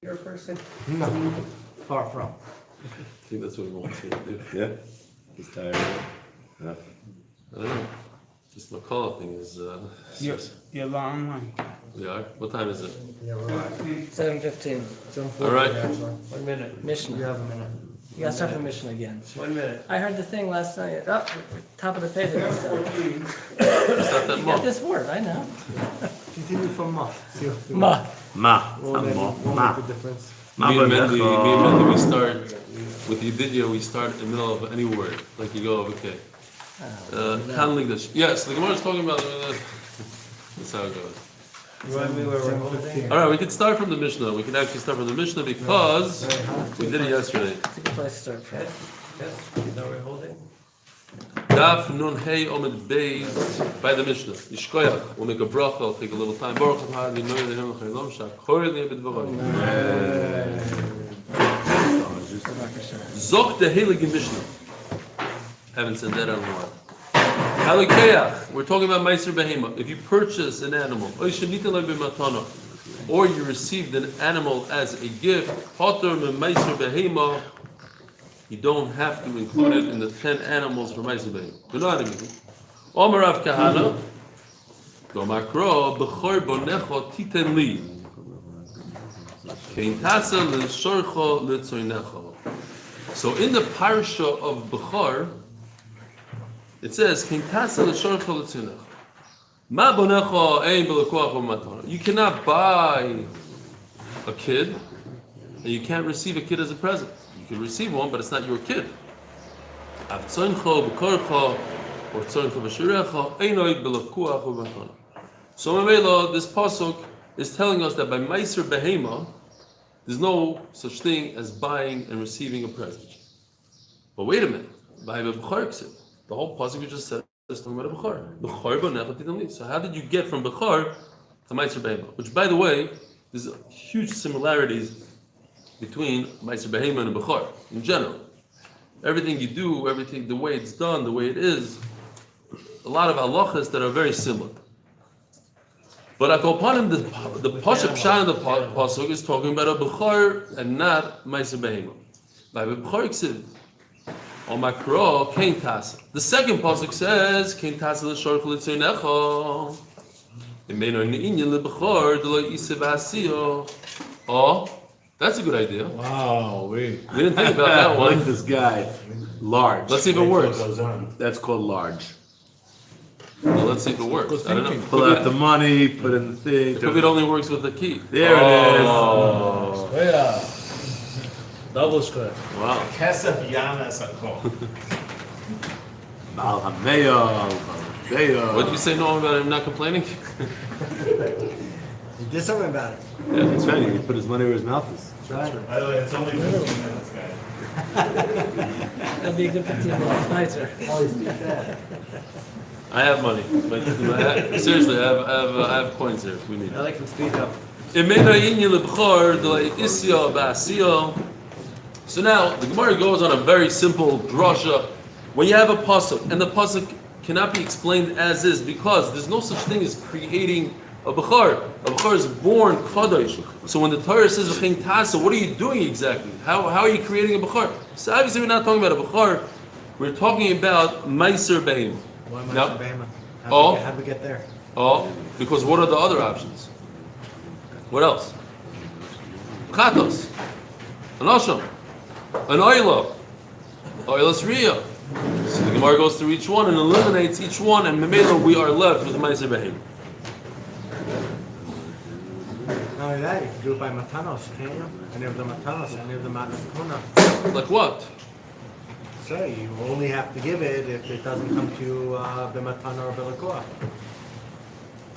You're a person? No, far from. I think that's what he wants me to do. Yeah? He's tired of it? Yeah. I don't know. This McCullough thing is. You're online. We are? What time is it? Yeah, we're live. 7:15. All right. 1 minute. Mishnah. You have a minute. You gotta start from Mishnah again. 1 minute. I heard the thing last night. Oh, top of the page. It's not that You got much. this word, I know. Continue from Ma. Ma. Ma. We'll make the difference. Me and Mendy, we start with Yedidya, we start in the middle of any word. Like you go, okay. English. Yes, the Gemara is talking about. That's how it goes. Remind me where we're holding. All right, we can start from the Mishnah. We can actually start from the Mishnah because we did it yesterday. It's a good place to start from. Yes, is that where we're holding? Daf Nun Hey Omid Beis by the Mishnah. Yishkoyach. We'll make a bracha. It'll take a little time. Baruch Atah Adonai Eloheinu Chayilom Shachor Li B'Dvarim. Zok the Heilige Mishnah. Haven't said that in a while. Halikeach. We're talking about Meiser Behema. If you purchase an animal, or you received an animal as a gift, Potter Meiser Behema. You don't have to include it in the 10 animals for Meiser Behema. You know what I mean? Omer Rav Kahana. Gomakro Bechor Bonecho Titen Li. Kein Tasa L'Shorcho L'Tzoynecho. So in the parsha of Bechor, it says, "King Tasa l'shorcho l'tzinecha." Ma bonecha ein b'lekoach u'matana. You cannot buy a kid, and you can't receive a kid as a present. You can receive one, but it's not your kid. Av tzoncho b'korcho or tzoncho b'shirecha einoi b'lekoach u'matana. So Mamela, this pasuk is telling us that by Meiser Behema, there's no such thing as buying and receiving a present. But wait a minute, by Bechor, the whole pasuk you just said is talking about a Bechor. Bechor bonecha titen li. So how did you get from Bechor to Meiser Behema? Which, by the way, there's huge similarities between Meiser Behema and Bechor in general. Everything you do, everything, the way it's done, the way it is, a lot of halachas that are very similar. But upon him, the pasuk pshat in the pasuk is talking about a Bechor and not Meiser Behema. By Bechor ksiv. Omakro kein tasa. The second pasuk says kein tasa l'shorch l'tzeinecha. Imeno ni'inyan lebechor d'lo yiseh v'asiyo. Oh, that's a good idea. Wow, We didn't think about that I one. like this guy. Large. Let's see if it works. That's called large. Well, let's see if it works. I don't know. Pull out the money, put in the thing. Could be it only works with the key. There it is. Oh. Yeah. Double square. Wow. Kesef Yanas Akol. Baal Hameyo, Baal What did you say, Noam, about him not complaining? You did something about it. Yeah, that's right. He put his money where his mouth is. That's right. By the way, it's only 15 minutes, guys. That'd be a good 15 minutes later. I have money. But seriously, I have coins here if we need. I like to speak up. So now the Gemara goes on a very simple drasha. When you have a pasuk, and the pasuk cannot be explained as is because there's no such thing as creating a bechor. A bechor is born kadosh. So when the Torah says v'chein tasa, what are you doing exactly? How are you creating a bechor? So obviously we're not talking about a bechor. We're talking about meiser behema. Why am I No. Bama? Oh. How'd we get there? Oh, because what are the other options? What else? Chatos, an asham, an oila, oilas riyah. So the Gemara goes through each one and eliminates each one, and memela we are left with meiser behema. Not only that, you can do it by matanos, can't you? Any of the matanos, any of the matnas. Like what? So you only have to give it if it doesn't come to you b'matana or b'lekoach.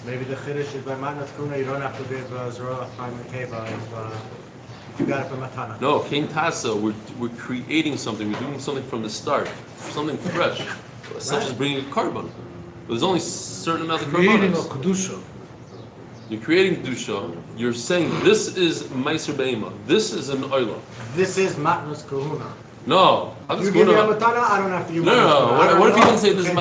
Maybe the chiddush is by matnas kuna. You don't have to give zerah chaim keva if you got it b'matana. No, King Tasa, we're creating something. We're doing something from the start, something fresh, such as bringing a carbon. But there's only a certain amount of Creating a carbonates. Kedusha. You're creating Kedusha. You're saying this is Meiser Behema. This is an oila. This is matnas kahuna. No. If you give me a matana, I don't have to give No. What if you didn't say this is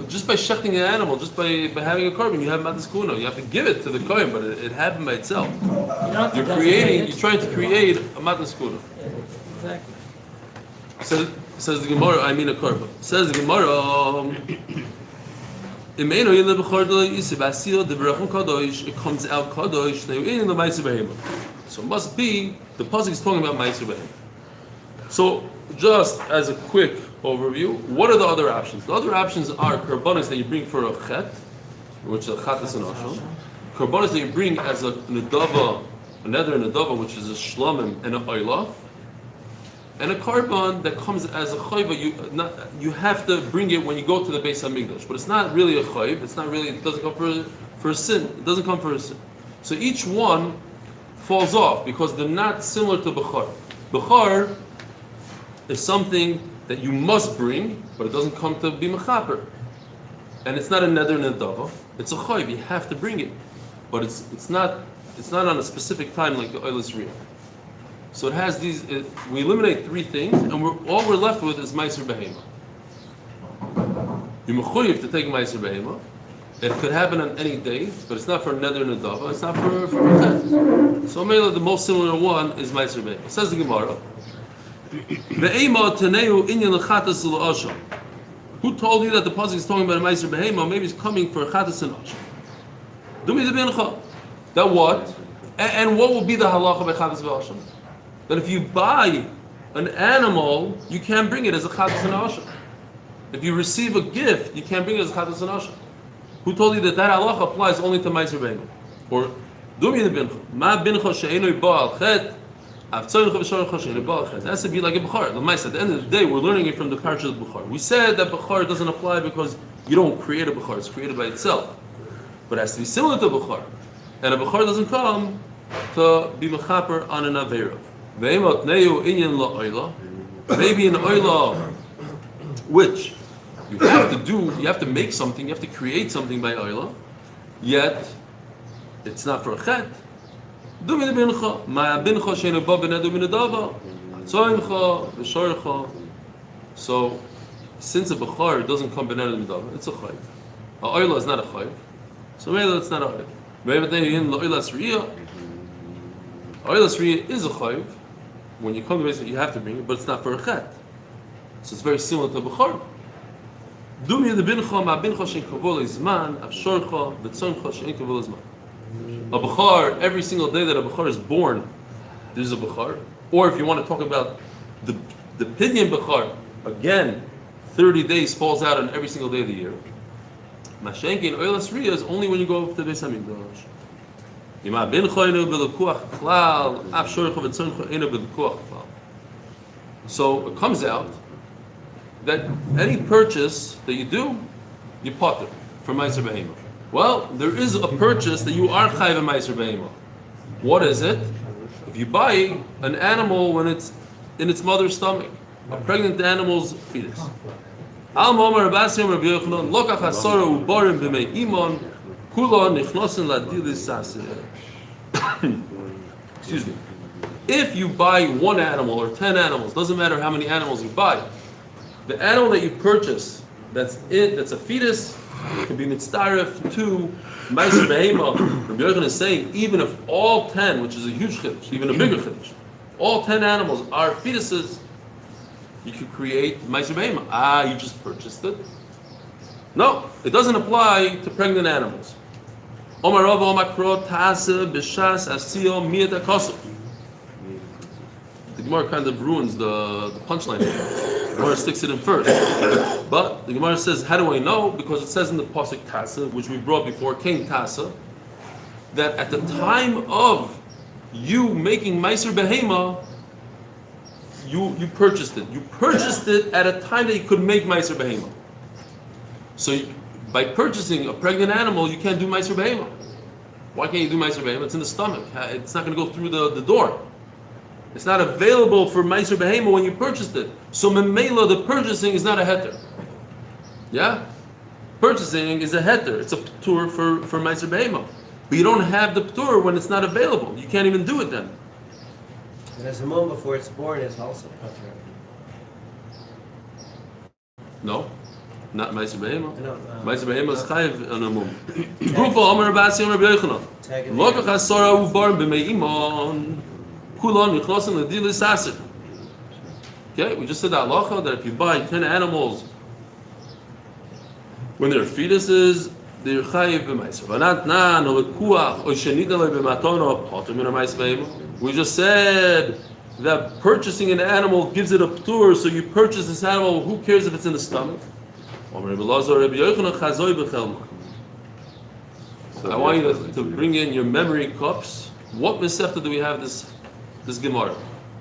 just by shechting an animal, just by having a korban, you have matas kuna. You have to give it to the kohen, but it happened by itself. You're trying to create a matas kuna. Exactly. Says the Gemara, I mean a korban. Says the Gemara, it comes out kadosh. So it must be the pasuk is talking about ma'aser behema. So just as a quick overview, what are the other options? The other options are korbanos that you bring for a chet, which is a chatas and asham. Korbanos that you bring as a nedava, a nether and nedava, which is a shlamim and a oila. And a korban that comes as a chayva, you have to bring it when you go to the Beis Hamikdash, but it's not really a chayv. It's not really. It doesn't come for a sin. It doesn't come for a sin. So each one falls off because they're not similar to bechor. Bechor is something that you must bring, but it doesn't come to be mechaper, and it's not a neder nedava. It's a chayv. You have to bring it, but it's not on a specific time like the oilas riyah. So it has these. We eliminate three things, and all we're left with is ma'aser behema. You're mechuyev to take ma'aser behema. It could happen on any day, but it's not for neder nedava. It's not for chet. So maybe the most similar one is ma'aser behema. It says the Gemara. Ve'ema teneu inyan lechatas l'asham. Who told you that the pasuk is talking about a ma'aser behema? Maybe it's coming for chatas and asham. Dumi de bincha. That what? And what will be the halacha by chatas v'asham? That if you buy an animal, you can't bring it as a chatas and asham. If you receive a gift, you can't bring it as a chatas and asham. Who told you that halacha applies only to ma'aser behema? Or dumi de bincha. Ma bincha she'enoi ba'al chet. It has to be like a Bechor. At the end of the day, we're learning it from the parsha of Bechor. We said that Bechor doesn't apply because you don't create a Bechor; it's created by itself. But it has to be similar to Bechor, and a Bechor doesn't come to be mechaper on an avera. Maybe an oila, which you have to make something, you have to create something by oila, yet it's not for a chet. So since a bechor doesn't come bened midava, it's a chayv. A oila is not a chayv, so maybe it's not a chayv. Maybe in oilas riyah is a chayv. When you come to base, you have to bring it, but it's not for a chet. So it's very similar to a bechor. Dumi the bincha ma bincha shein kavol izman avshorcha v'tzoncha shein kavol izman. A Bechor, every single day that a Bechor is born, there's a Bechor. Or if you want to talk about the Pidyon Bechor, again, 30 days falls out on every single day of the year. Mashenki and Oilas Riyah is only when you go up to the Beis Hamikdash. So it comes out that any purchase that you do, you potter for ma'aser behema. Well, there is a purchase that you are chayv a ma'aser behema. What is it? If you buy an animal when it's in its mother's stomach, a pregnant animal's fetus. Al ma'amar Rabbi Rabbi Yochanan lokach hasara ubarim b'mei imon kula nichnosin ladilis saseh. Excuse me. If you buy one animal or 10 animals, doesn't matter how many animals you buy, the animal that you purchase, that's a fetus, can be mitzdaref to ma'aser behema. Rabbi Yochanan is saying, even if all 10, which is a huge chiddush, even a bigger chiddush, all 10 animals are fetuses, you could create ma'aser behema. You just purchased it. No, it doesn't apply to pregnant animals. Omar Rava Omar Kro Tase B'Shas Asiyo Miyat Akosov. The Gemara kind of ruins the punchline. The Gemara sticks it in first. But the Gemara says, how do I know? Because it says in the Pasuk Tasa, which we brought before, King Tasa, that at the time of you making Ma'aser Behema, you purchased it. You purchased it at a time that you could make Ma'aser Behema. So by purchasing a pregnant animal, you can't do Ma'aser Behema. Why can't you do Ma'aser Behema? It's in the stomach. It's not going to go through the door. It's not available for Ma'aser Behema when you purchased it. So Memela, the purchasing is not a heter. Yeah? Purchasing is a heter. It's a p'tur for Ma'aser Behema. But you don't have the p'tur when it's not available. You can't even do it then. And as a moment before it's born is also patur. No. Not Meiser Behema. No, Meiser Behema is chayiv on a mum. Gufa Omer Rabasi Omer B'Yochanan. tagging. Lokach hasora ubar b'meimon kulon yichlosin l'dilis aser. Okay, we just said that halacha that if you buy 10 animals when they're fetuses, they're chayiv b'meiser. V'nat nan o lekuach o shenida le b'matono potter min ha'meiser behema. We just said that purchasing an animal gives it a ptur, so you purchase this animal. Who cares if it's in the stomach? Omer Rebbe Lazar Rebbe Yochanan chazoi b'chelma. I want you to bring in your memory cups. What Mesefta do we have this Gemara?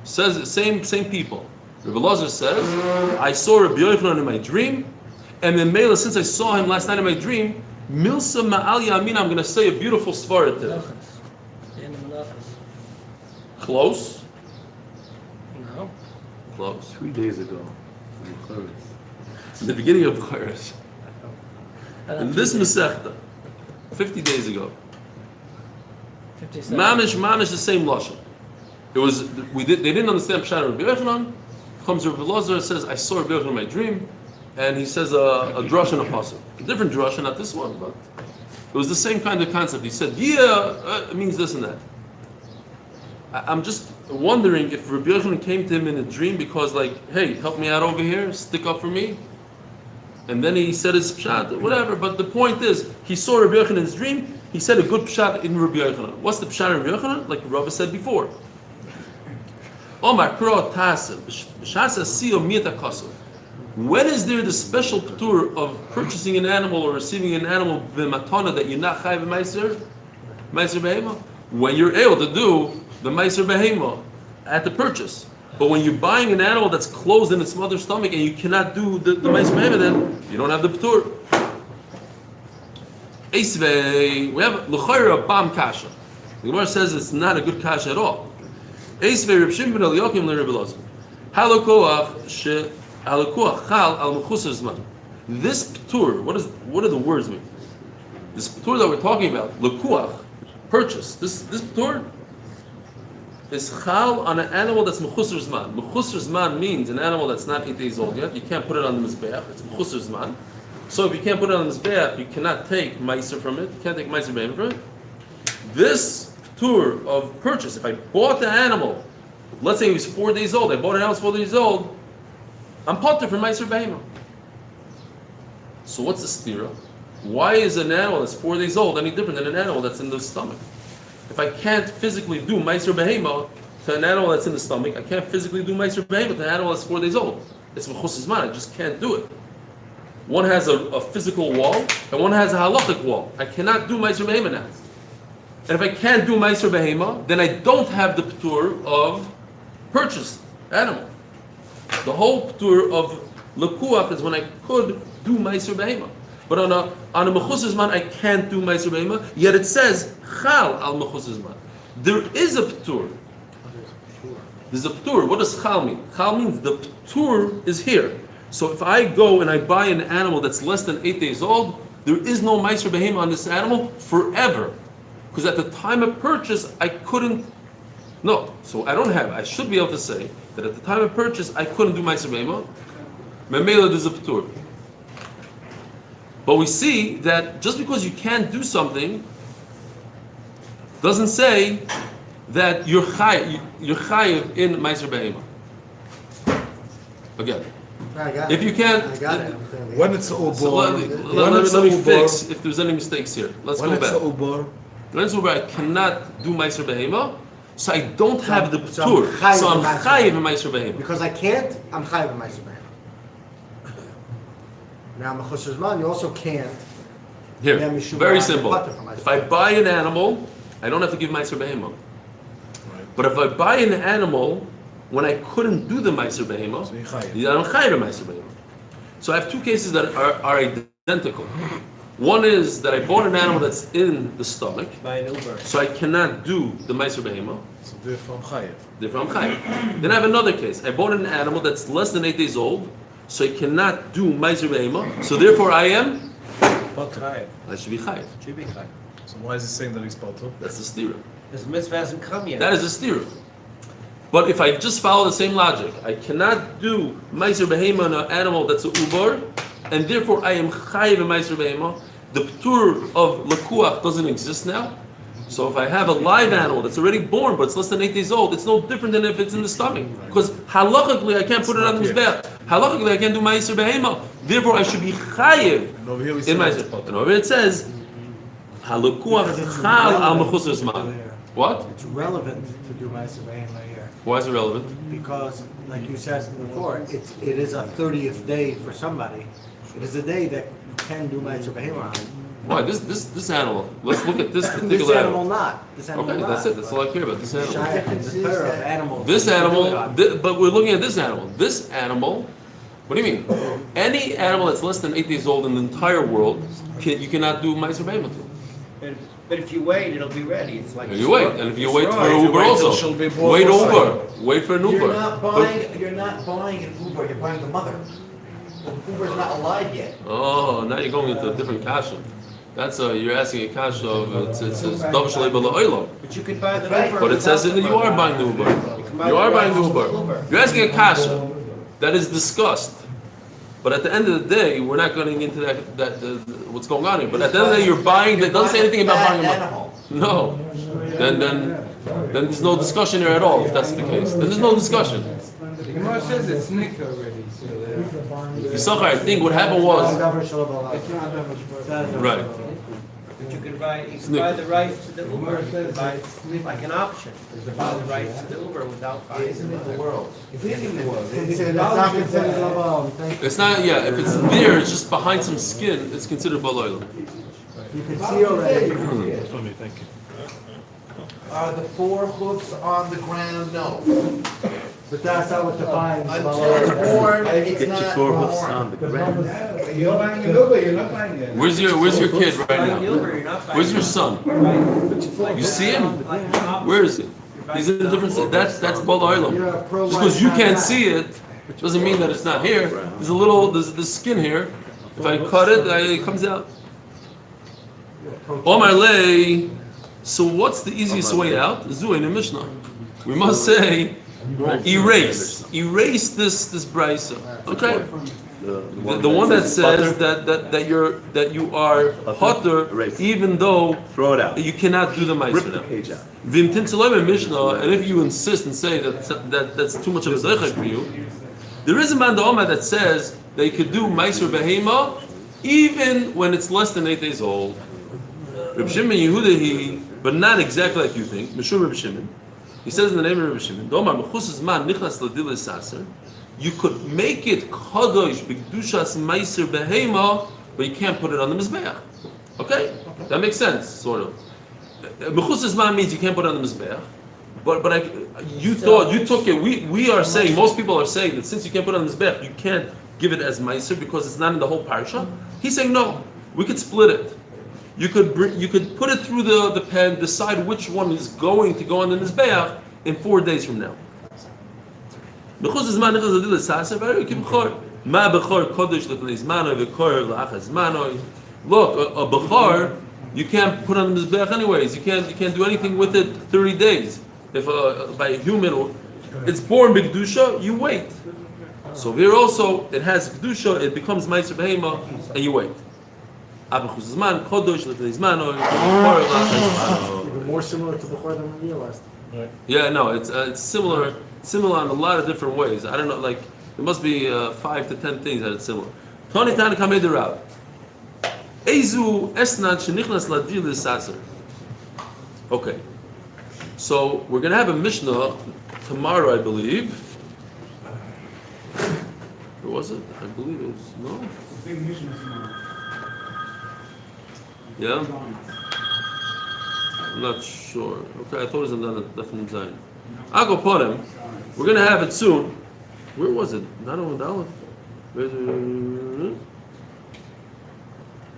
Says the same people. Rebbe Lazar says, I saw Rebbe Yochanan in my dream, and then Mela, since I saw him last night in my dream, Milsa Ma'al Yamin, I'm going to say a beautiful svara to him. The end of Malachas. Close? No. Close. 3 days ago. In the beginning of Bechoros. In this Mesefta, 50 days ago. 57. Mamish, the same lashon. It was they didn't understand Pshat Rabbi Yochanan. Comes Rabbi Lazar, says, I saw Rabbi Yochanan in my dream, and he says a drush and a pasuk. A different drush, not this one, but it was the same kind of concept. He said, it means this and that. I'm just wondering if Rabbi Yochanan came to him in a dream because, like, hey, help me out over here, stick up for me. And then he said his pshat, whatever. But the point is, he saw Rabbi Yochanan in his dream. He said a good pshat in Rabbi Yochanan. What's the pshat in Rabbi Yochanan? Like Rabbi said before. When is there the special tour of purchasing an animal or receiving an animal b'matana that you're not chayiv meiser behema? When you're able to do the meiser behema at the purchase. But when you're buying an animal that's closed in its mother's stomach and you cannot do the meiser behema, then you don't have the ptur. Eisvei, we have l'chayra bam kasha. The Gemara says it's not a good kasha at all. Eisvei Reb Shimon ben Eliyakim leReb Elazar. Halakoach she halakoach chal al mechusar zman. This ptur, what do the words mean? This ptur that we're talking about, l'kuach, purchase. This ptur is chal on an animal that's mechusar zman. Mechusar zman means an animal that's not 8 days old yet. You can't put it on the mizbeach. It's mechusar zman. So if you can't put it on the mizbeach, you cannot take meiser from it. You can't take meiser behema from it. This tour of purchase, if I bought the animal, let's say he was 4 days old, I bought an animal 4 days old, I'm potter for meiser behema. So what's the stira? Why is an animal that's 4 days old any different than an animal that's in the stomach? If I can't physically do meiser behema to an animal that's in the stomach, I can't physically do meiser behema to an animal that's 4 days old. It's mechusas man, I just can't do it. One has a physical wall, and one has a halachic wall. I cannot do meiser behema now. And if I can't do meiser behema, then I don't have the ptur of purchased animal. The whole ptur of lekuach is when I could do meiser behema. But on a mechusas man, I can't do meiser behema. Yet it says chal al mechusas man. There is a ptur. There's a ptur. What does chal mean? Chal means the ptur is here. So if I go and I buy an animal that's less than 8 days old, there is no meiser behema on this animal forever. Because at the time of purchase, I couldn't. No, so I should be able to say that at the time of purchase, I couldn't do meiser behema. Memela does a ptur. But we see that just because you can't do something doesn't say that you're chayiv in meiser behema. Again. If you can't, When it's ubor, so let me fix if there's any mistakes here. Let's go back. When it's ubor, I cannot do meiser behema, so I don't have the ptur. So I'm chayiv in meiser behema. Because I can't, I'm chayiv in meiser behema. Now, mechusar zman, you also can't. Here, very simple. If I buy an animal, I don't have to give meiser behema. But if I buy an animal when I couldn't do the meiser behema, I'm chayiv in meiser behema. So I have two cases that are identical. One is that I bought an animal that's in the stomach, so I cannot do the meiser behema. So therefore I'm chayiv. Therefore I'm chayiv. Then I have another case. I bought an animal that's less than 8 days old, so I cannot do meiser behema. So therefore I am. I should be chayiv. So why is he saying that he's potter? That's the stira. This mitzvah hasn't come yet. That is a stira. But if I just follow the same logic, I cannot do meiser behema on an animal that's a ubar, and therefore I am chayiv and meiser behema. The ptur of lekuach doesn't exist now. So if I have a live animal that's already born, but it's less than 8 days old, it's no different than if it's in the stomach. Because halachically I can't put it on the mizbeach. Halachically I can't do meiser behema. Therefore I should be chayiv And over here we in say meiser. it's potter. And over here it says halekuach chal al mechusar zman. What? It's relevant to do Ma'aser Behema here, Why is it relevant? because, like you said before, it is a 30th day for somebody. It is a day that you can do Ma'aser Behema on. Why this animal? Let's look at this This particular animal animal. not. This animal Okay, not. that's it. That's all I care about. This animal. The pair of animals. This that you animal, do it on. but we're looking at this animal. This animal, what do you mean? Any animal that's less than 8 days old in the entire world, you cannot do meiser behema to. But if you wait, it'll be ready. It's like You wait, and if you wait for straw. an Uber wait till also, she'll be born wait also. Uber, wait for an Uber. You're not buying an Uber, you're buying the mother. The Uber's not alive yet. Oh, now you're going into a different kasha. That's you're asking a kasha of it says double shalei b'la olam. But you could buy the Right. Uber. But it says that you are buying the Uber. You are buying the Uber. You're asking a kasha that is discussed. But at the end of the day, we're not going into that what's going on here. But at the end of the day, you're buying. That doesn't say anything about buying a mother. animal. No. Then there's no discussion here at all. If that's the case, then there's no discussion. The Gemara says it's nick already, so Yisachar, I think what happened was it's not that much work. right. But you could buy the rights to the Uber. You could buy like an option. To buy the rights to the Uber without buying the Uber. world. It's not considered Laval. It's not. Yeah, if it's there, it's just behind some skin. It's considered baloil. You can see already. For me, thank you. Are the 4 hoofs on the ground? No. But that's not what defines Until it's born, it's Get not your 4 hoofs born. on the ground. You're buying an Uber, you're not buying it. Where's your kid right Buying the now? Uber, you're not buying Where's the your Uber. son? You see him? Like an option. Where is he? He's in a different. That's baloil. You're a pro-life Just because you can't man. see it doesn't mean that it's not here. There's the skin here. If I cut it, it comes out. Omar lei. So what's the easiest way out? Zu in the Mishnah. We must say, erase this brisa. Okay. The one that says that you are potter Erase. even though Throw it out. you cannot do the Rip meiser the now. page out. V'imtin tzeloim Mishnah, and if you insist and say that's too much of a zeichak for you, there is a man da'oma that says that you could do meiser behema even when it's less than 8 days old. Reb Shimon Yehuda but not exactly like you think. Mishur Reb Shimon. He says in the name of Reb Shimon, Domar mechusas man nichnas ladil saser. You could make it kadosh b'kedushas meiser behema, but you can't put it on the mizbeach. Okay, that makes sense, sort of. Mechusas man means you can't put it on the mizbeach, but you took it. We are saying, most people are saying that since you can't put it on the mizbeach, you can't give it as meiser because it's not in the whole parsha. He's saying no, we could split it. You could put it through the pen, decide which one is going to go on the mizbeach in 4 days from now. Look, a bechor you can't put on the mizbeach anyways. You can't do anything with it 30 days. If by a human, it's born b'kedusha, you wait. So here also it has kedusha, it becomes meiser behema, and you wait. Even more similar to Bechor than we realized. Yeah, no, it's similar in a lot of different ways. I don't know, like there must be 5 to 10 things that it's similar. Tony Tana Kamei the Rav. Ezu esnan shenichnas ladil saser. Okay, so we're gonna have a Mishnah tomorrow, I believe. Where was it? I believe it was no. Yeah? I'm not sure. Okay, I thought it was another definite design. I'll go put him. We're going to have it soon. Where was it? Not on that one.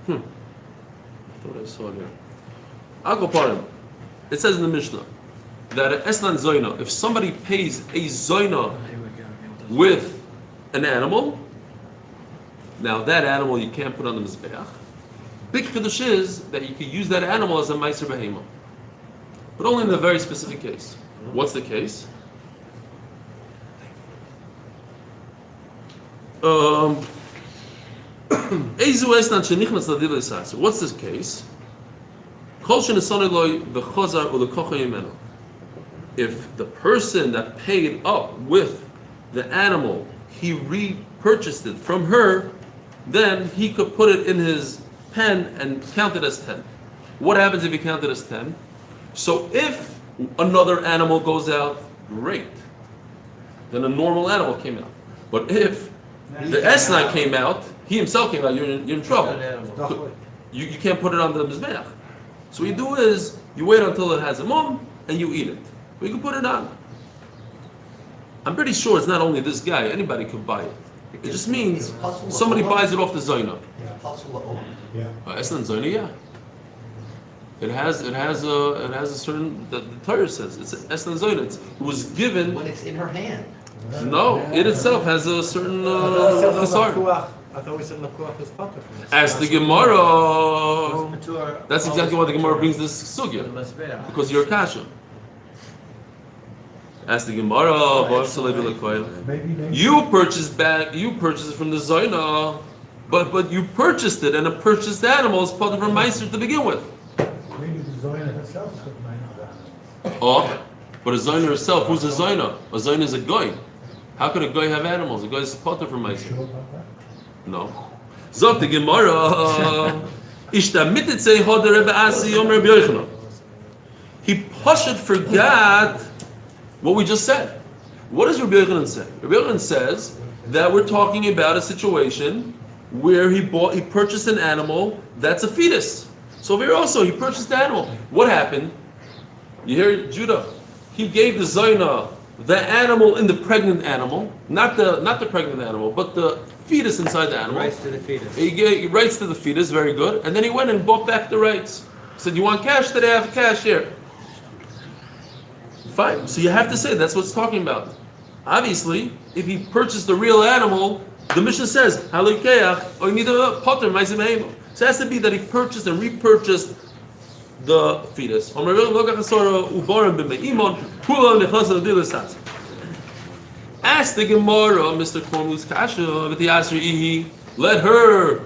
I thought I saw it here. I'll go put him. It says in the Mishnah that Eslan Zoyna, if somebody pays a Zoyna with an animal, now that animal you can't put on the Mizbeach. Big Kiddush is that you can use that animal as a Meiser Behema. But only in a very specific case. What's the case? What's this case? If the person that paid up with the animal, he repurchased it from her, then he could put it in his pen and count it as 10. What happens if he counted as 10? So if another animal goes out, great. Then a normal animal came out. But if the Esna came out, he himself came out, you're in trouble. You can't put it on the Mizbeach. So what you do is, you wait until it has a mum, and you eat it. But you can put it on. I'm pretty sure it's not only this guy, anybody could buy it. It just means somebody buys it off the Zoyna. Esna Zoyna, yeah. It has a certain, the Torah says, it's Esna Zoyna. It was given. When it's in her hand. No, it itself has a certain chasar. I thought we said Lakuach is potter. As the Gemara, that's exactly why the Gemara brings this sugya, because you're kasha. As the Gemara, you purchased it from the Zoyna, but you purchased it, and a purchased animal is part of her meiser to begin with. Maybe the Zoyna herself took 9 animals. Oh, but a Zoyna herself, who's a Zoyna? A Zoyna is a goy. How could a goy have animals? A goy is part of her meiser. Sure about that? No. Zog the Gemara. He Pashut forgot what we just said. What does Rabbi Yochanan say? Rabbi Yochanan says that we're talking about a situation where he purchased an animal that's a fetus. So here also he purchased the animal. What happened? You hear Judah? He gave the Zoyna the animal in the pregnant animal, not the pregnant animal, but the fetus inside the animal. Rights to the fetus. He gave rights to the fetus, very good. And then he went and bought back the rights. He said, "You want cash today? I have cash here." Fine. So you have to say that's what it's talking about. Obviously, if he purchased the real animal, the Mishnah says, "Halikeach," or you need a potter ma'aseh behema. So it has to be that he purchased and repurchased the fetus. Ask the Gemara, Mr. Kormuz Kasha, with the Asri, let her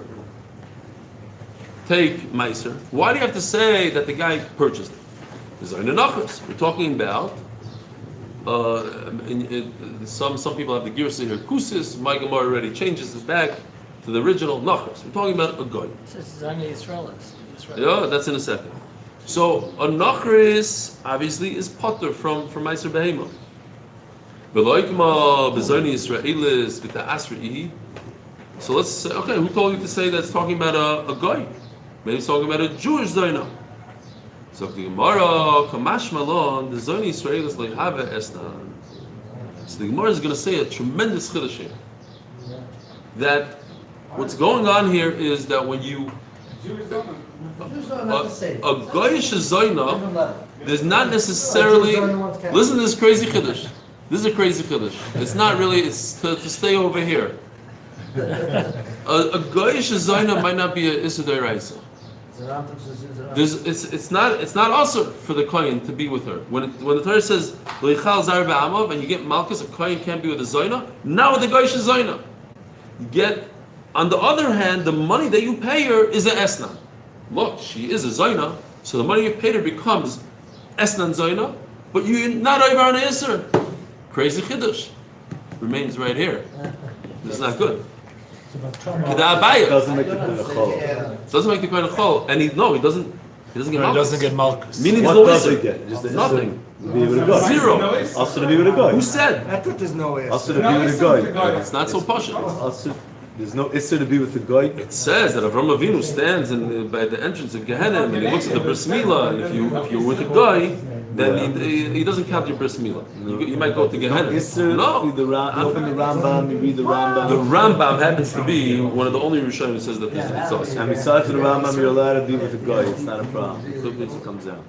take Meiser. Why do you have to say that the guy purchased it? We're talking about some people have the Girsa here, Kusis. My Gemara already changes it back to the original Nachos. We're talking about a goy. This is only Israelis. Yeah, that's in a second. So a Nachris obviously is potter from Meiser Behema. Veloikma bezoni Israelis with the Asri. So let's say, okay, who told you to say that's talking about a goy? Maybe it's talking about a Jewish Zoyna. So the Gemara, Kamash Malon, the Zoni Israelis Lehava Esnan. So the Gemara is going to say a tremendous chiddush here. That what's going on here is that when you a goyish Zoyna, there's not necessarily. Listen to this crazy chiddush. This is a crazy chiddush. It's not really. It's to stay over here. A goyish Zoyna might not be a Issa D'Oraisa. It's not also for the kohen to be with her. When the Torah says Leichal Zar Ba'amav and you get Malchus, a kohen can't be with a Zoyna. Now with the goyish Zoyna, you get. On the other hand, the money that you pay her is an Esnan. Look, she is a Zoyna, so the money you paid her becomes Esnan Zoyna, but you're not over on Isser. Crazy Chiddush. Remains right here. This is not good. It doesn't make the kohen a chol. It doesn't make the kohen a chol. And he doesn't get He Malchus. doesn't get Malchus. Meaning What no does Isser. he get? Just the Nothing. To be with a guy. Zero. Also to be with a guy. Who said? I thought there's no way. Also to be with a guy. It's not so poshut. Also, there's no issue to be with the guy. It says that Avram Avinu stands by the entrance of Gehenna and he looks at the bris milah, and if you're with a guy, then he doesn't count your bris milah. You might go to Gehenna. No. Open the Rambam, you read the Rambam. The Rambam happens to be one of the only Rishonim who says that this is us. And besides the Rambam, you're allowed to be with a guy. It's not a problem. It comes out.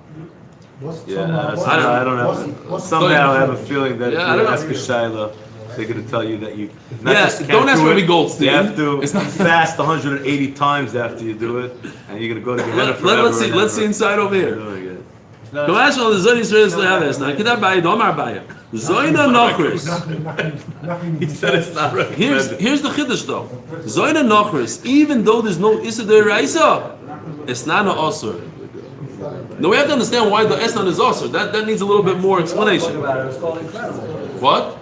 Yeah, I don't have. Somehow I have a feeling that if Yeah, I you don't know. ask a Shaila, they're going to tell you that you not Yeah, just can't don't ask do Rabbi it, Goldstein. you have to It's not- fast 180 times after you do it, and you're going to go to Gehenna forever. Let's see. Let's see inside over here. Doing it. Kamash al the Zoni Israelis lehaves. Now, can I buy it? Omar buy it. Zoyna Nachris. He said it's not recommended. Here's the chiddush though. Zoyna Nachris, even though there's no Issa Deraisa, it's not an Osir. Now we have to understand why the Esnan is Osir. That needs a little bit more explanation. What?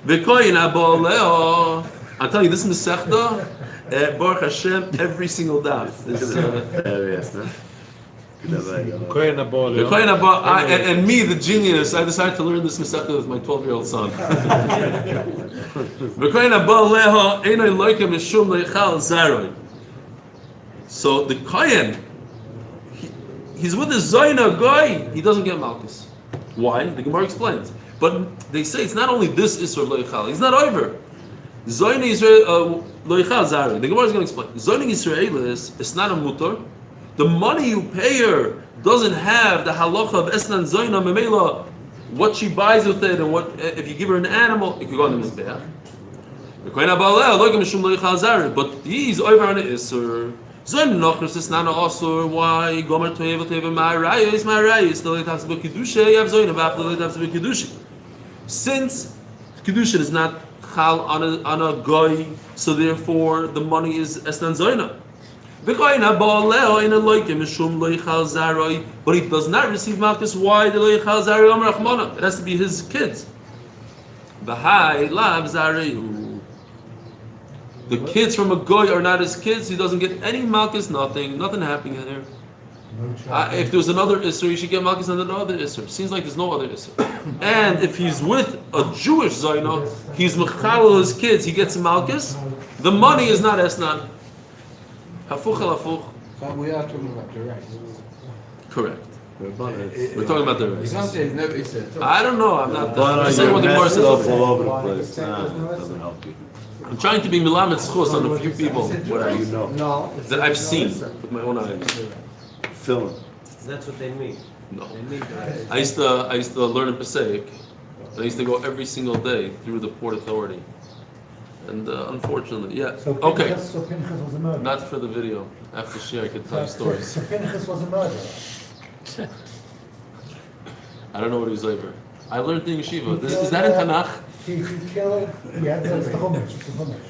V'koyin aboleo. I'm telling you, this is Masechta. Baruch Hashem, every single daf. And me, the genius, I decided to learn this Masechta with my 12-year-old son. So the Kohen, he's with his Zayna guy, he doesn't get Malchus. Why? The Gemara explains. But they say it's not only this Isra Loichal, he's not over. Zayna Israel Loichal Zari. The Gemara is going to explain. Zayna Israelis, it's not a mutar. The money you pay her doesn't have the halacha of Esnan Zayna Memela, what she buys with it, and what if you give her an animal, it could go on the Mizbeach. But he's over on the Isra. Zayna Nachris is not an Asur. Why? Gomer Toyev Toyev Ma'arayis Ma'arayis. The Leitabs B'Kedusha. You have Zayna B'Af. The Leitabs B'Kedusha. Since Kedushin is not chal on a goy, so therefore the money is esnan zoyna. But he does not receive malchus. Why? It has to be his kids. The kids from a goy are not his kids. He doesn't get any malchus. Nothing happening in there. If there's another Isser, you should get Malchus on another Isser. Seems like there's no other Isser. And if he's with a Jewish Zayna, he's Mechalel his kids, he gets Malchus, the money is not Esnan. Hafuch al hafuch. But we are talking about the rice. Correct. We're talking about the You rice. can't say it's no Issa. I don't know, I'm not I'm saying what the Gemara says. all over the place. Nah, it doesn't help you. I'm trying to be Milamed Schos on a few people What do you know? No. that I've seen with my own eyes. Film. That's what they mean. No. They mean that. I used to learn in Passaic. I used to go every single day through the Port Authority. And unfortunately, yeah. So Okay. Pinchas was a murderer. Not for the video. After share, I could tell you stories. So Pinchas was a murderer. I don't know what he was over. I learned in yeshiva. Is that in Tanakh? He killed. Yeah, that's the Chumash. It's the Chumash.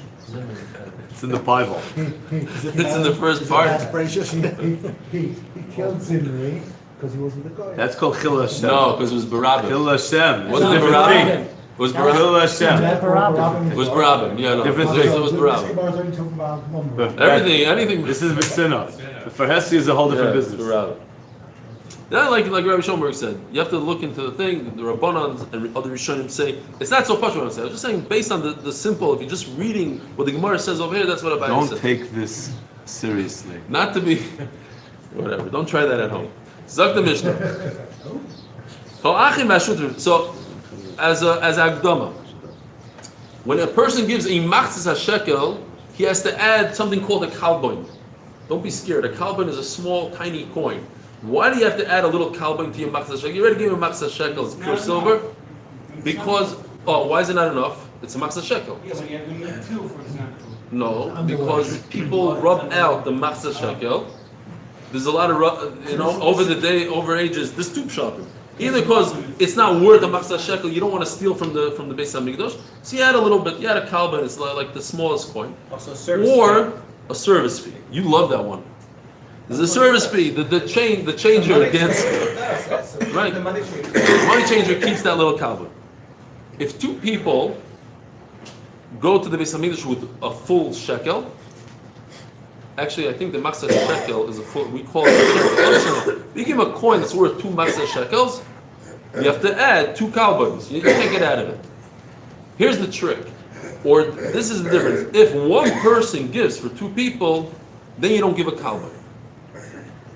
It's in the Bible. It's in the first part. That's precious. He killed Zimri because he wasn't the guy. That's called Chil Hashem. No, because it was Barabbas. Chil Hashem. It's Wasn't a it different Barabbas? thing. It was Chil Barabbas. Hashem. It was Barabbas. Yeah, no. Different It thing. was Barabbas. This Gemara is only talking about one word. Anything. This is Bitsina. For Hesi is a whole different It's business. Barabbas. Yeah, like Rabbi Schoenberg said, you have to look into the thing. The Rabbanan and other Rishonim say it's not so much what I'm saying. I was just saying based on the simple. If you're just reading what the Gemara says over here, that's what Abaye said. Don't take this seriously. Not to be, whatever. Don't try that at home. Zak the Mishnah. So, as Agdama, when a person gives a machzis shekel, he has to add something called a kalboin. Don't be scared. A kalboin is a small, tiny coin. Why do you have to add a little kalboin to your machzis shekel? You already gave him a machzis shekel. It's pure silver. Because why is it not enough? It's a machzis shekel. Yeah, but you need two, for example. No, because people rub out the machzah shekel. There's a lot of over the day, over ages. This tube shopping, either because it's not worth a machzah shekel, you don't want to steal from the Beis Hamikdash, so you add a little bit. You add a kalban, it's like the smallest coin, Also service or a service fee. You love that one. There's a service fee. The changer gets right. The money The money changer keeps that little kalban. If two people go to the Beis Hamikdash with a full shekel. Actually, I think the machzah shekel is a full. We call it a shekel. You give him a coin that's worth 2 machzah shekels. You have to add 2 kalbons. You can't get out of it. Here's the trick, or this is the difference. If one person gives for 2 people, then you don't give a kalbon.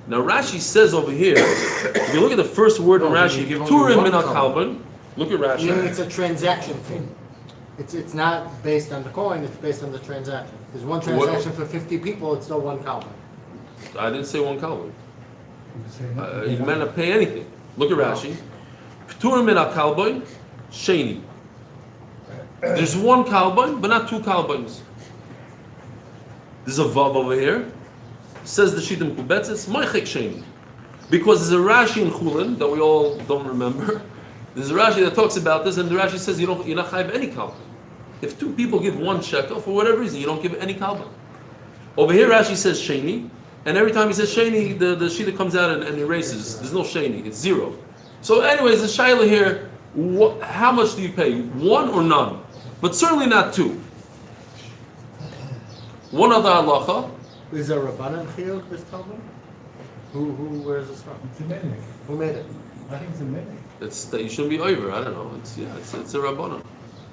Now Rashi says over here, if you look at the first word in Rashi, Turim min kalbon. Look at Rashi. It's a transaction fee. It's not based on the coin, it's based on the transaction. There's one transaction for 50 people, it's still 1 kalban. I didn't say 1 kalbon. You may not pay anything. Look at Rashi. P'turim min kalbon, sheni. There's 1 kalbon, but not 2 kalbons. There's a vav over here. Says the Shittim Kubetzes, Maichek Sheni. Because there's a Rashi in Chulin that we all don't remember. There's a Rashi that talks about this, and the Rashi says you're not chayiv any kalban. If two people give 1 shekel for whatever reason, you don't give any kalban. Over here, Rashi says sheni, and every time he says sheni, the shita comes out and erases. There's no sheni; it's 0. So, anyways, the shaila here: how much do you pay? 1 or none? But certainly not 2. One other halacha. Is there a Rabbanan chiyuv this kalban? Where is this from? It's a minute. Who made it? I think it's a minute. It's that you shouldn't be over. I don't know. It's a rabbanon.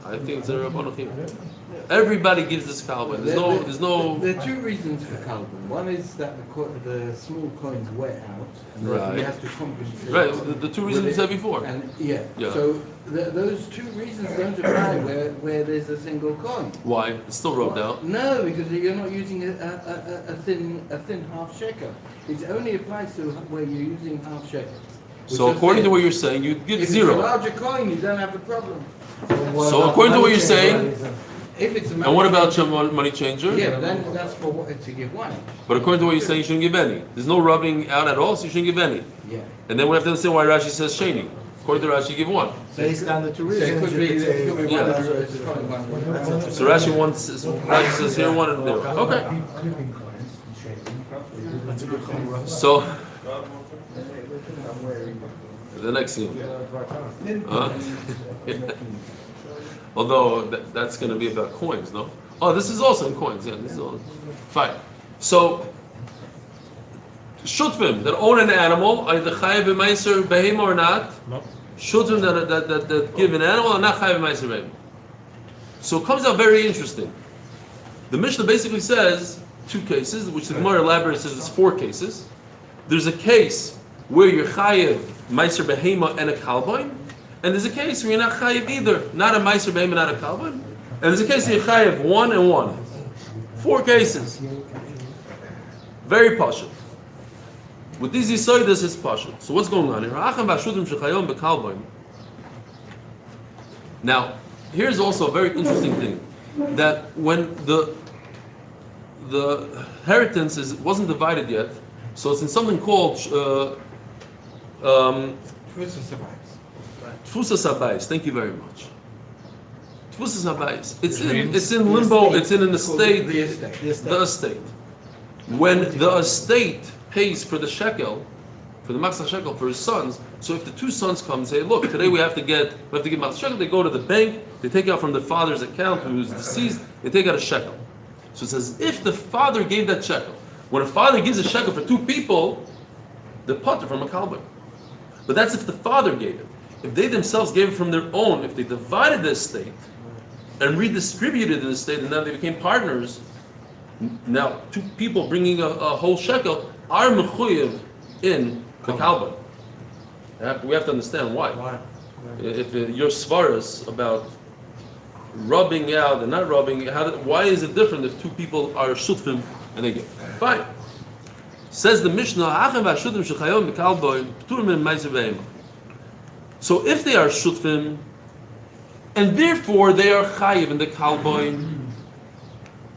I think it's a rabbanon here. Everybody gives this kalban. There's no. There are 2 reasons for kalban. One is that the small coins wear out, and Right. you have to compensate. Right. The 2 reasons we said before. And yeah. Yeah. So those 2 reasons don't apply where there's a single coin. Why? It's still rubbed out. No, because you're not using a thin half shekel. It only applies to where you're using half shekel. So according to what you're saying, you give if 0. It's a larger coin, you don't have a problem. So according to what you're saying, If it's a and what about your money changer? Yeah, but then that's for what to give 1. But according to what you're saying, you shouldn't give any. There's no rubbing out at all, so you shouldn't give any. Yeah. And then we have to understand why Rashi says sheni. According to Rashi, you give 1. Based on the 2 So it reasons, could you be, could it say could be Yeah. 1 or it's probably 1. So Rashi says here 1 and there. Okay. Clipping coins and shaping. That's a good thing. So the next scene. Although that's going to be about coins, no? Oh, this is also in coins. Yeah, this is all fine. So shutfim that own an animal, are the chayiv b'meiser behema or not? No. Shutfim that give an animal are not chayiv b'meiser behema. So it comes out very interesting. The Mishnah basically says 2 cases, which the Gemara elaborates says it's 4 cases. There's a case where you're chayiv meiser behema and a kalboin, and there's a case where you're not chayiv either, not a meiser behema, not a kalboin, and there's a case where you're chayiv 1 and 1. 4 cases. Very pashut. With these yisoidas, it's pashut. So what's going on here? Now, here's also a very interesting thing, that when the inheritance wasn't divided yet, so it's in something called Tfusas Habayis. Thank you very much. Tfusas Habayis. It's in limbo. It's in an estate. The estate. The estate. When the estate pays for the shekel, for the maksach shekel for his sons, so if the 2 sons come and say, "Look, today we have to give maksach shekel," they go to the bank. They take out from the father's account who's deceased. They take out a shekel. So it says if the father gave that shekel. When a father gives a shekel for 2 people, they're potter from a kalban. But that's if the father gave it. If they themselves gave it from their own, if they divided the estate and redistributed the estate, and then they became partners, now 2 people bringing a whole shekel are mechuyev in the kalban. We have to understand why. If your svaras about rubbing out and not rubbing, why is it different if 2 people are shutfim and they give? Fine. Says the Mishnah, so if they are shutfim, and therefore they are chayiv in the kalboin,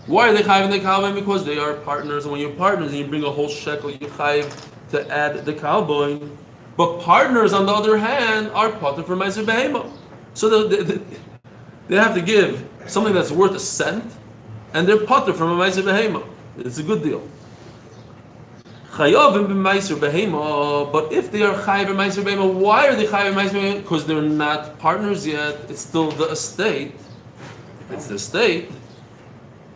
why are they chayiv in the kalboin? Because they are partners, and when you're partners and you bring a whole shekel, you're chayiv to add the kalboin. But partners, on the other hand, are potter for meiser behema. So they have to give something that's worth a cent, and they're potter from a meiser behema. It's a good deal. Chayavim b'meiser behema, but if they are chayiv b'meiser behema, why are they chayiv b'meiser behema? Because they're not partners yet. It's still the estate. If it's the estate,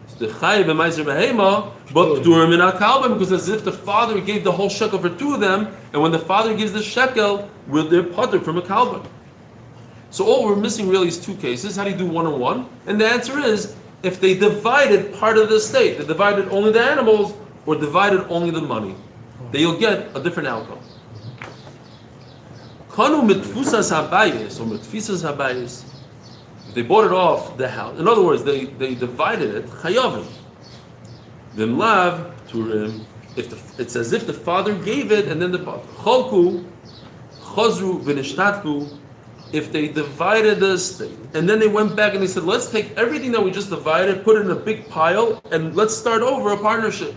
it's the chayiv b'meiser behema, but p'turim min hakalban, because as if the father gave the whole shekel for 2 of them, and when the father gives the shekel, they're potter from a kalban. So all we're missing really is 2 cases. How do you do 1 and 1? And the answer is, if they divided part of the estate, they divided only the animals, or divided only the money, then you'll get a different outcome. Kanu mitfusas habayis, or mitfisas habayis, if they bought it off the house, in other words, they divided it, chayavim. Vimlav turim, it's as if the father gave it, and then the cholku, chazru v'nishtatku, if they divided the estate, and then they went back and they said, let's take everything that we just divided, put it in a big pile, and let's start over a partnership.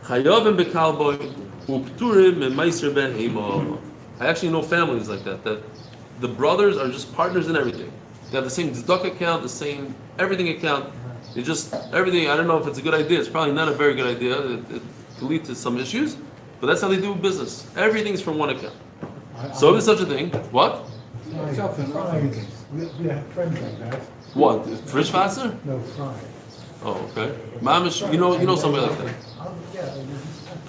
Chayavim bekalboy, upturim and meiser behema. I actually know families like that the brothers are just partners in everything. They have the same tzedakah account, the same everything account. They just everything. I don't know if it's a good idea. It's probably not a very good idea. It could lead to some issues, but that's how they do business. Everything's from one account. So if there's such a thing, what? Fries. We have friends like that. What? Frischwasser? No, fries. Oh, okay. Mamish, you know somebody like that. Yeah.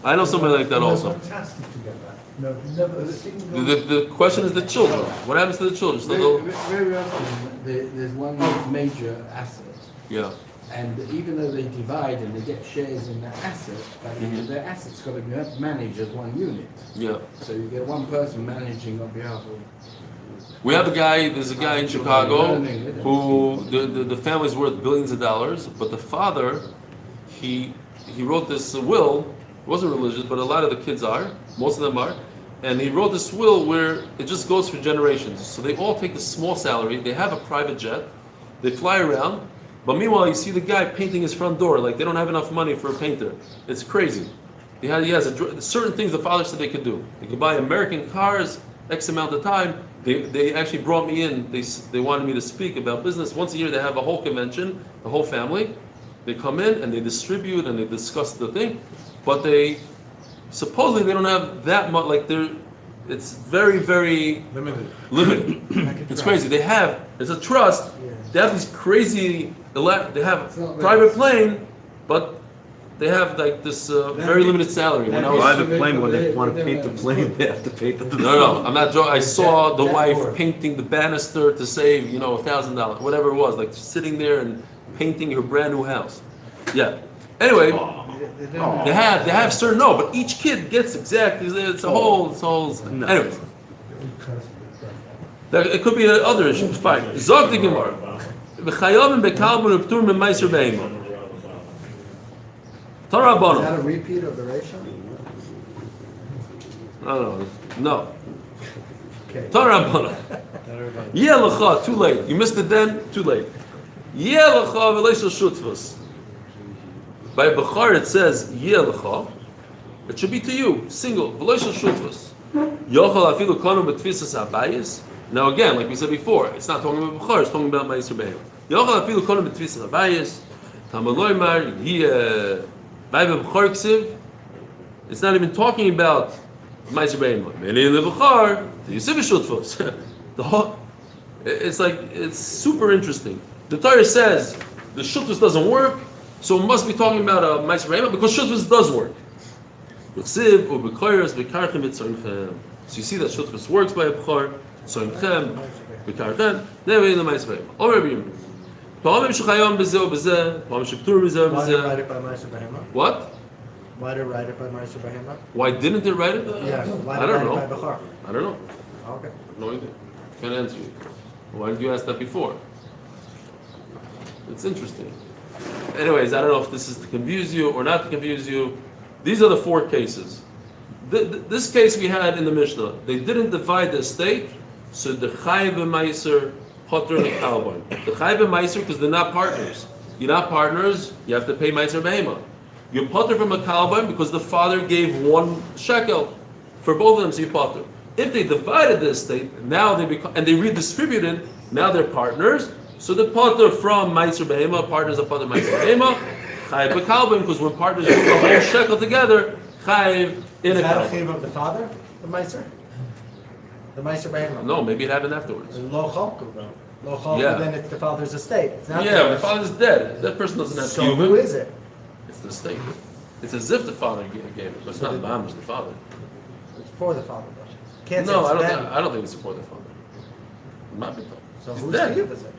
I know somebody like that They're also. fantastic together. No, never a single. The question is the children. What happens to the children? So they'll, Very often, there's one major asset, yeah. and even though they divide and they get shares in that asset, their asset's got to be managed as one unit. Yeah. So you get one person managing on behalf of. There's a guy in Chicago who the family's worth billions of dollars, but the father, he wrote this will. It wasn't religious, but a lot of the kids are. Most of them are. And he wrote this will where it just goes for generations. So they all take a small salary. They have a private jet. They fly around. But meanwhile, you see the guy painting his front door. Like they don't have enough money for a painter. It's crazy. He has certain things the father said they could do. They could buy American cars X amount of time. They actually brought me in. They wanted me to speak about business. Once a year they have a whole convention, the whole family. They come in and they distribute and they discuss the thing. But supposedly they don't have that much, it's very, very limited. It's crazy. It's a trust, they have these crazy, they have private plane, but they have like this very limited salary. When I was Private plane, when they want to paint the plane, they have to paint the No, I'm not joking. I saw the wife painting the banister to save, $1,000, whatever it was, like sitting there and painting her brand new house. Yeah. Anyway, they have certain but each kid gets exactly. It's a whole. Anyways, it could be other issues. Fine. Zog the Gemara. B'chayavim bekalbun uptur memaiser beima. Torah bono. Is that a repeat of the ratio? No. Okay. Torah bono. Yeah, lecha. Too late. You missed it then. Too late. Yeah, lecha v'leishel shutfus. By Bechor it says Yelecha. It should be to you, single. V'loishel shutfus. Yochel afilu konu b'tfisas habayis. Now again, like we said before, it's not talking about Bechor, it's talking about Ma'aser Be'em. Yochel afilu konu b'tfisas habayis. Tamaloy mar yeh. By Bechor ksiv. It's not even talking about Ma'aser Be'em. Meni leBechor the Yisib shutfus. It's super interesting. The Torah says the shutfus doesn't work. So it must be talking about a Ma'aser Be'ema because Shutfus does work. So you see that Shutfus works by a Bechor, Soimchem, Bekarchem, then we're in the Ma'aser Be'ema. Why did they write it by Ma'aser Be'ema? What? Why did they write it by Ma'aser Be'ema? Why didn't they write it? Yeah, why I did don't they know. write it by Bechor? I don't know. Okay. No idea. Can't answer you. Why did you ask that before? It's interesting. Anyways, I don't know if this is to confuse you or not to confuse you. These are the four cases. This case we had in the Mishnah, they didn't divide the estate, so the Chayiv and Meiser, Potter and Kalban. The Chayiv and Meiser, because they're not partners. You're not partners, you have to pay Meiser Behema. You're Potter from a Kalban because the father gave 1 shekel for both of them, so you Potter. If they divided the estate, now they become, and they redistributed, now they're partners. So the Potter from Meiser Behema, partners of Potter Meiser Behema, Chayiv Bekalban, because when partners put the whole shekel together, Chayiv in a Is that a Kalban. Chayiv of the father, the Meiser? The Meiser Behema? No, maybe it happened afterwards. Lo Chalku, though. Lo Chalku, Yeah. then it's the father's estate. It's not Yeah, the theirs. father's dead. That person doesn't have So to. who is it? It's the state. It's as if the father gave it, but it's not Mamish, the father. It's for the father, though. Can't say No, it's I them. don't think it's for the father. It might be told. So He's whose dead. Chayiv is it?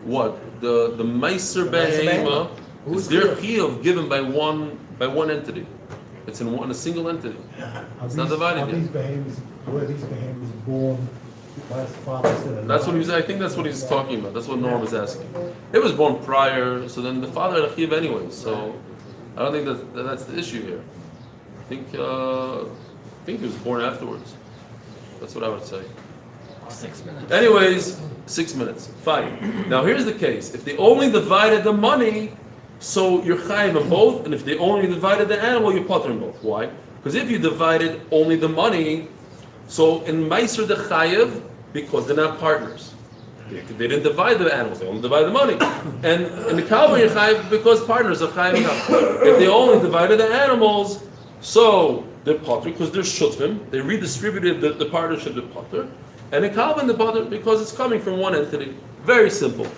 What? The Meiser Meiser Behema Who's is their Chayiv? chiyuv given by one entity. It's in a single entity. It's not divided Are these yet. behaviors, were these behaviors born by his father still alive? That's what he was. I think that's what he's talking about. That's what Norm is asking. It was born prior, so then the father had a chiyuv anyway. So I don't think that's the issue here. I think he was born afterwards. That's what I would say. 6 minutes. Anyways, 6 minutes. Fine. Now here's the case. If they only divided the money, so you're chayiv in both, and if they only divided the animal, you're potter in both. Why? Because if you divided only the money, So in Meiser the Chayev, because they're not partners. They didn't divide the animals, they only divide the money. And in the Kalban you're Chayev because partners are Chayev. If they only divided the animals, so they're potter because they're shutfim. They redistributed the partnership to potter. And in Kalban the potter because it's coming from one entity. Very simple.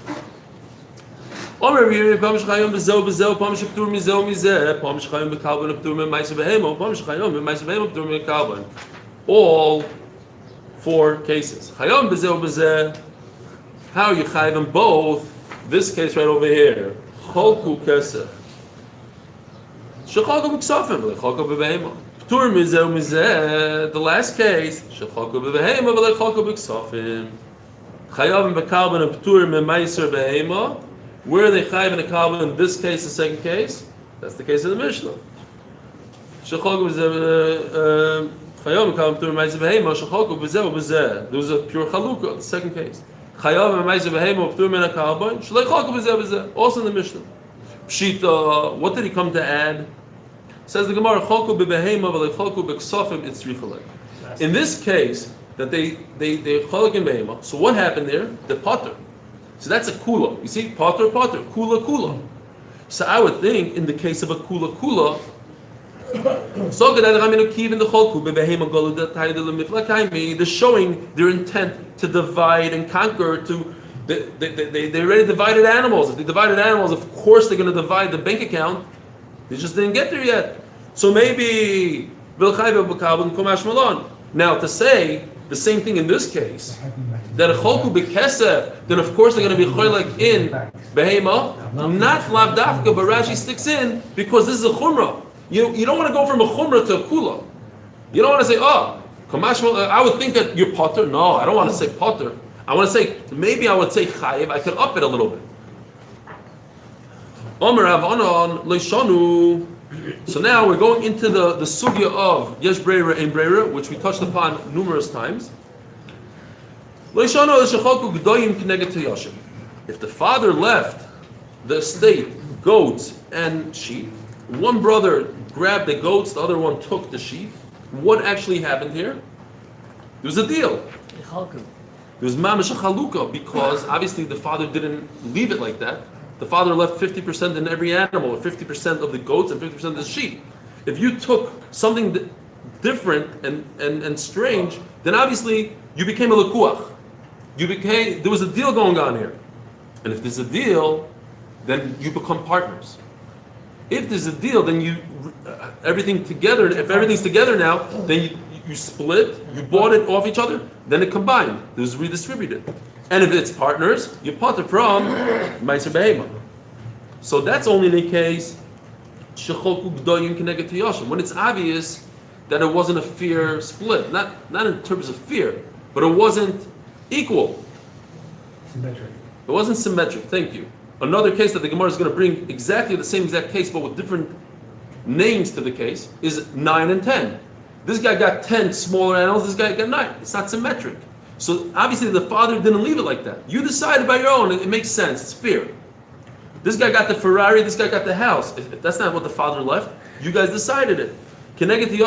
All 4 cases. How you chayv them both? This case right over here. Cholku kesef. Shecholku b'ksafim, v'lecholku b'beheima. Ptur mizeh mizeh. The last case. Shecholku b'beheima, v'lecholku b'ksafim. Chayavim b'kalban and ptur m'maiser beheima. Where are they chayv in the kalban in this case, the second case? That's the case of the Mishnah. Shecholku b'zeh. Chayavim b'kalban ptur m'maiser beheima. Shecholku b'zeh b'zeh. There was a pure chalukah, the second case. Also in the Mishnah. Pshita, what did he come to add? Says the Gemara, in this case, that they cholok in behema. So what happened there? The potter. So that's a kula. You see, potter, kula. So I would think in the case of a kula, they're showing their intent to divide and conquer. They already divided animals. If they divided animals, of course they're going to divide the bank account. They just didn't get there yet. So maybe now to say the same thing in this case, that a cholku bekesef, then of course they're going to be choylek in behema, not lav dafka, but Rashi sticks in because this is a chumrah. You don't want to go from a chumrah to a kula. You don't want to say, I would think that you're potter. No, I don't want to say potter. I want to say, maybe I would say chayiv. I could up it a little bit. Omer Avanon Leishanu. So now we're going into the sugya of yesh breira ein breira, which we touched upon numerous times. Leishanu l'shecholku g'doyim k'neged tiyashim. If the father left the estate, goats and sheep, one brother grabbed the goats, the other one took the sheep. What actually happened here? There was a deal. There was mamash chalukah because obviously the father didn't leave it like that. The father left 50% in every animal, or 50% of the goats and 50% of the sheep. If you took something different and strange, then obviously you became a lekuach. There was a deal going on here. And if there's a deal, then you become partners. If there's a deal, then everything together. If everything's together now, then you split. You bought it off each other. Then it combined. It was redistributed. And if it's partners, you part it from Meiser Behema. So that's only in the case when it's obvious that it wasn't a fair split. Not in terms of fear, but it wasn't equal. Symmetric. It wasn't symmetric. Thank you. Another case that the Gemara is going to bring exactly the same exact case, but with different names to the case, is 9 and 10. This guy got 10 smaller animals, this guy got 9. It's not symmetric. So obviously the father didn't leave it like that. You decided by your own, it makes sense, it's fair. This guy got the Ferrari, this guy got the house. If that's not what the father left, you guys decided it. But if it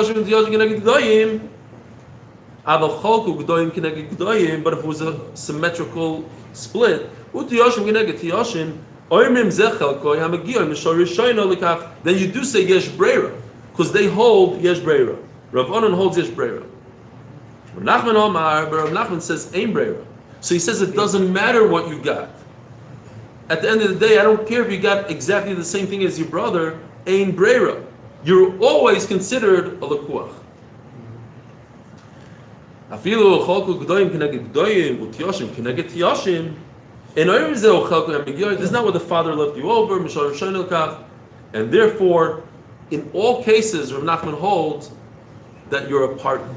was a symmetrical split, then you do say yesh breira, because they hold yesh breira. Rav Onan holds yesh breira. Rav Nachman Omar, but Rav Nachman says ein breira. So he says it doesn't matter what you got. At the end of the day, I don't care if you got exactly the same thing as your brother, ein breira. You're always considered a lekuach. Afilu cholku g'doyim k'neged g'doyim u'tiyashim k'neged tiyashim. This is not what the father left you over, and therefore, in all cases, Rav Nachman holds that you're a partner,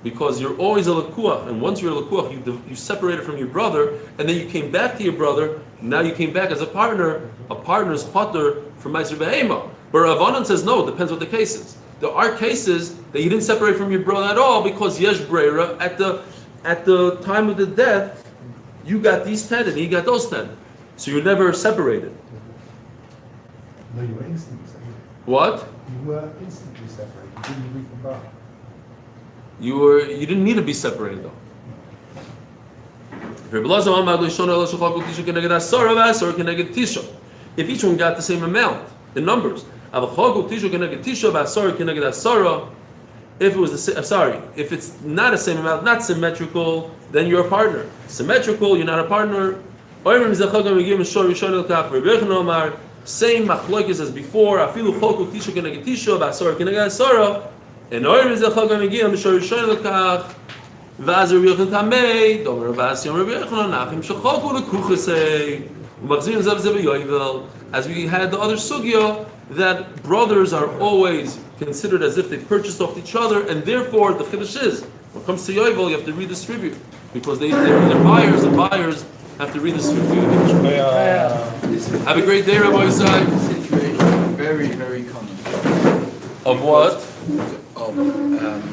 because you're always a lekuach, and once you're a lekuach, you separated from your brother, and then you came back to your brother. Now you came back as a partner. A partner is pater from Meiser Behema. But Rav Onan says no. It depends what the case is. There are cases that you didn't separate from your brother at all because yesh breira at the time of the death. You got these 10 and he got those 10. So you're never separated. No, you were instantly separated. What? You were instantly separated. You didn't reconvert. You didn't need to be separated though. If each one got the same amount in numbers, if it was if it's not the same amount, not symmetrical, then you're a partner. Symmetrical, you're not a partner. Same machlokes as before. Afilu choku tisha keneged tisha, basar keneged asara, and oirim zechagam megiyam mishor yishon lekach, v'az Rabbi Yochanan tamei, domer Rabbi Yom Rabbi Yochanan nachim shechoku lekuchasei, u'machzirim zav zav yovel. As we had the other sugya, that brothers are always considered as if they purchased off each other, and therefore the chiddush is, when it comes to yovel, you have to redistribute because they're buyers, and buyers have to redistribute. Have a great day, Rabbi Yisai. Situation very, very common. Of what? Of